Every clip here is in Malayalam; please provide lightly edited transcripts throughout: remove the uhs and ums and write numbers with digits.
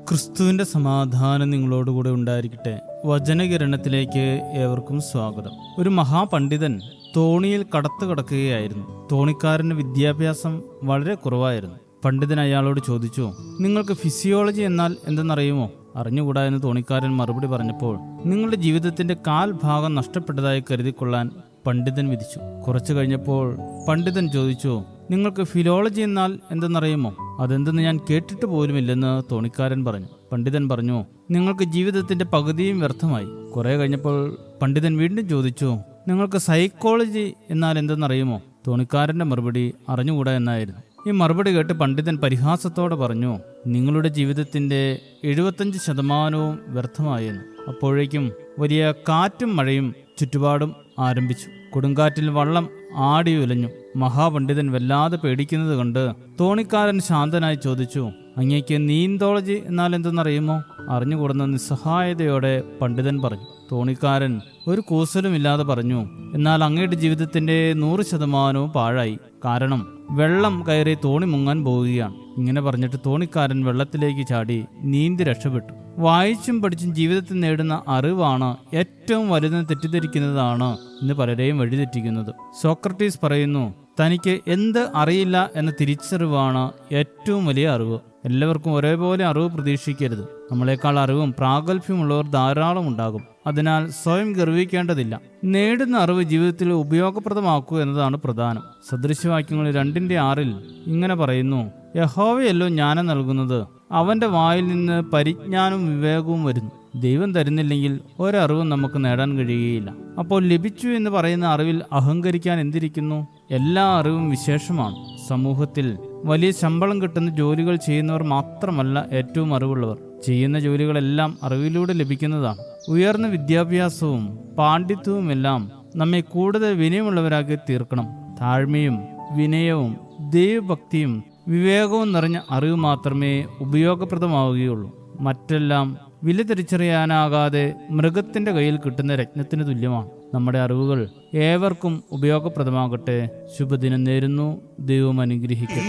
ക്രിസ്തുവിന്റെ സമാധാനം നിങ്ങളോടുകൂടെ ഉണ്ടായിരിക്കട്ടെ. വചനകിരണത്തിലേക്ക് ഏവർക്കും സ്വാഗതം. ഒരു മഹാപണ്ഡിതൻ തോണിയിൽ കിടക്കുകയായിരുന്നു. തോണിക്കാരന് വിദ്യാഭ്യാസം വളരെ കുറവായിരുന്നു. പണ്ഡിതൻ അയാളോട് ചോദിച്ചു, നിങ്ങൾക്ക് ഫിസിയോളജി എന്നാൽ എന്തെന്നറിയുമോ? അറിഞ്ഞുകൂടാ എന്ന് തോണിക്കാരൻ മറുപടി പറഞ്ഞപ്പോൾ നിങ്ങളുടെ ജീവിതത്തിന്റെ കാൽഭാഗം നഷ്ടപ്പെട്ടതായി കരുതിക്കൊള്ളാൻ പണ്ഡിതൻ വിധിച്ചു. കുറച്ചു കഴിഞ്ഞപ്പോൾ പണ്ഡിതൻ ചോദിച്ചു, നിങ്ങൾക്ക് ഫിലോളജി എന്നാൽ എന്തെന്നറിയുമോ? അതെന്തെന്ന് ഞാൻ കേട്ടിട്ട് പോലുമില്ലെന്ന് തോണിക്കാരൻ പറഞ്ഞു. പണ്ഡിതൻ പറഞ്ഞു, നിങ്ങൾക്ക് ജീവിതത്തിന്റെ പകുതിയും വ്യർത്ഥമായി. കുറെ കഴിഞ്ഞപ്പോൾ പണ്ഡിതൻ വീണ്ടും ചോദിച്ചു, നിങ്ങൾക്ക് സൈക്കോളജി എന്നാൽ എന്തെന്നറിയുമോ? തോണിക്കാരന്റെ മറുപടി അറിഞ്ഞുകൂടാ എന്നായിരുന്നു. ഈ മറുപടി കേട്ട് പണ്ഡിതൻ പരിഹാസത്തോടെ പറഞ്ഞു, നിങ്ങളുടെ ജീവിതത്തിന്റെ 75% വ്യർത്ഥമായെന്ന്. അപ്പോഴേക്കും വലിയ കാറ്റും മഴയും ചുറ്റുപാടും ആരംഭിച്ചു. കൊടുങ്കാറ്റിൽ വള്ളം ആടിയുലഞ്ഞു. മഹാപണ്ഡിതൻ വല്ലാതെ പേടിക്കുന്നത് കണ്ട് തോണിക്കാരൻ ശാന്തനായി ചോദിച്ചു, അങ്ങേക്ക് നീന്തോളജി എന്നാൽ എന്തെന്നറിയുമോ? അറിഞ്ഞുകൂടുന്ന നിസ്സഹായതയോടെ പണ്ഡിതൻ പറഞ്ഞു. തോണിക്കാരൻ ഒരു കൂസലുമില്ലാതെ പറഞ്ഞു, എന്നാൽ അങ്ങയുടെ ജീവിതത്തിന്റെ 100% പാഴായി. കാരണം വെള്ളം കയറി തോണി മുങ്ങാൻ പോവുകയാണ്. ഇങ്ങനെ പറഞ്ഞിട്ട് തോണിക്കാരൻ വെള്ളത്തിലേക്ക് ചാടി നീന്തി രക്ഷപ്പെട്ടു. വായിച്ചും പഠിച്ചും ജീവിതത്തിൽ നേടുന്ന അറിവാണ് ഏറ്റവും വലുതെന്ന് തെറ്റിദ്ധരിക്കുന്നതാണ് ഇന്ന് പലരെയും വഴിതെറ്റിക്കുന്നത്. സോക്രട്ടീസ് പറയുന്നു, തനിക്ക് എന്ത് അറിയില്ല എന്ന തിരിച്ചറിവാണ് ഏറ്റവും വലിയ അറിവ്. എല്ലാവർക്കും ഒരേപോലെ അറിവ് പ്രതീക്ഷിക്കരുത്. നമ്മളെക്കാൾ അറിവും പ്രാഗൽഭ്യമുള്ളവർ ധാരാളം ഉണ്ടാകും. അതിനാൽ സ്വയം ഗർവിക്കേണ്ടതില്ല. നേടുന്ന അറിവ് ജീവിതത്തിൽ ഉപയോഗപ്രദമാക്കുക എന്നതാണ് പ്രധാനം. സദൃശവാക്യങ്ങൾ 2:6 ഇങ്ങനെ പറയുന്നു, യഹോവയല്ലോ ജ്ഞാനം നൽകുന്നത്, അവന്റെ വായിൽ നിന്ന് പരിജ്ഞാനവും വിവേകവും വരുന്നു. ദൈവം തരുന്നില്ലെങ്കിൽ ഒരറിവും നമുക്ക് നേടാൻ കഴിയുകയില്ല. അപ്പോൾ ലഭിച്ചു എന്ന് പറയുന്ന അറിവിൽ അഹങ്കരിക്കാൻ എന്തിരിക്കുന്നു? എല്ലാ അറിവും വിശേഷമാണ്. സമൂഹത്തിൽ വലിയ ശമ്പളം കിട്ടുന്ന ജോലികൾ ചെയ്യുന്നവർ മാത്രമല്ല ഏറ്റവും അറിവുള്ളവർ. ചെയ്യുന്ന ജോലികളെല്ലാം അറിവിലൂടെ ലഭിക്കുന്നതാണ്. ഉയർന്ന വിദ്യാഭ്യാസവും പാണ്ഡിത്യവുമെല്ലാം നമ്മെ കൂടുതൽ വിനയമുള്ളവരാക്കി തീർക്കണം. താഴ്മയും വിനയവും ദൈവഭക്തിയും വിവേകവും നിറഞ്ഞ അറിവ് മാത്രമേ ഉപയോഗപ്രദമാവുകയുള്ളൂ. മറ്റെല്ലാം വില തിരിച്ചറിയാനാകാതെ മൃഗത്തിന്റെ കയ്യിൽ കിട്ടുന്ന രത്നത്തിന് തുല്യമാണ്. നമ്മുടെ അറിവുകൾ ഏവർക്കും ഉപയോഗപ്രദമാകട്ടെ. ശുഭദിനം നേരുന്നു. ദൈവം അനുഗ്രഹിക്കട്ടെ.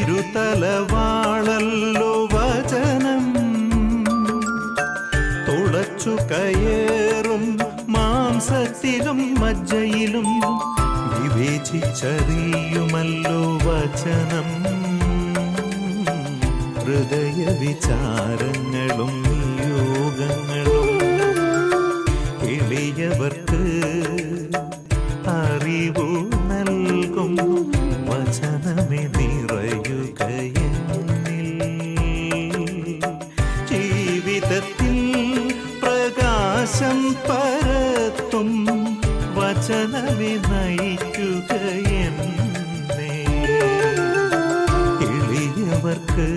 തുളച്ചു കയറും മാംസത്തിലും മജ്ജയിലും വിവേചിച്ചറിയുമല്ലോ വചനം. ഹൃദയ വിചാരങ്ങളും നിയോഗങ്ങളും എളിയവർക്ക് അറിവു നൽകും വചനമേ നിറയുകയെന്നിൽ. ജീവിതത്തിൽ പ്രകാശം പരത്തും വചനമേ നയിക്കുകയെന്നേ. എളിയവർക്ക്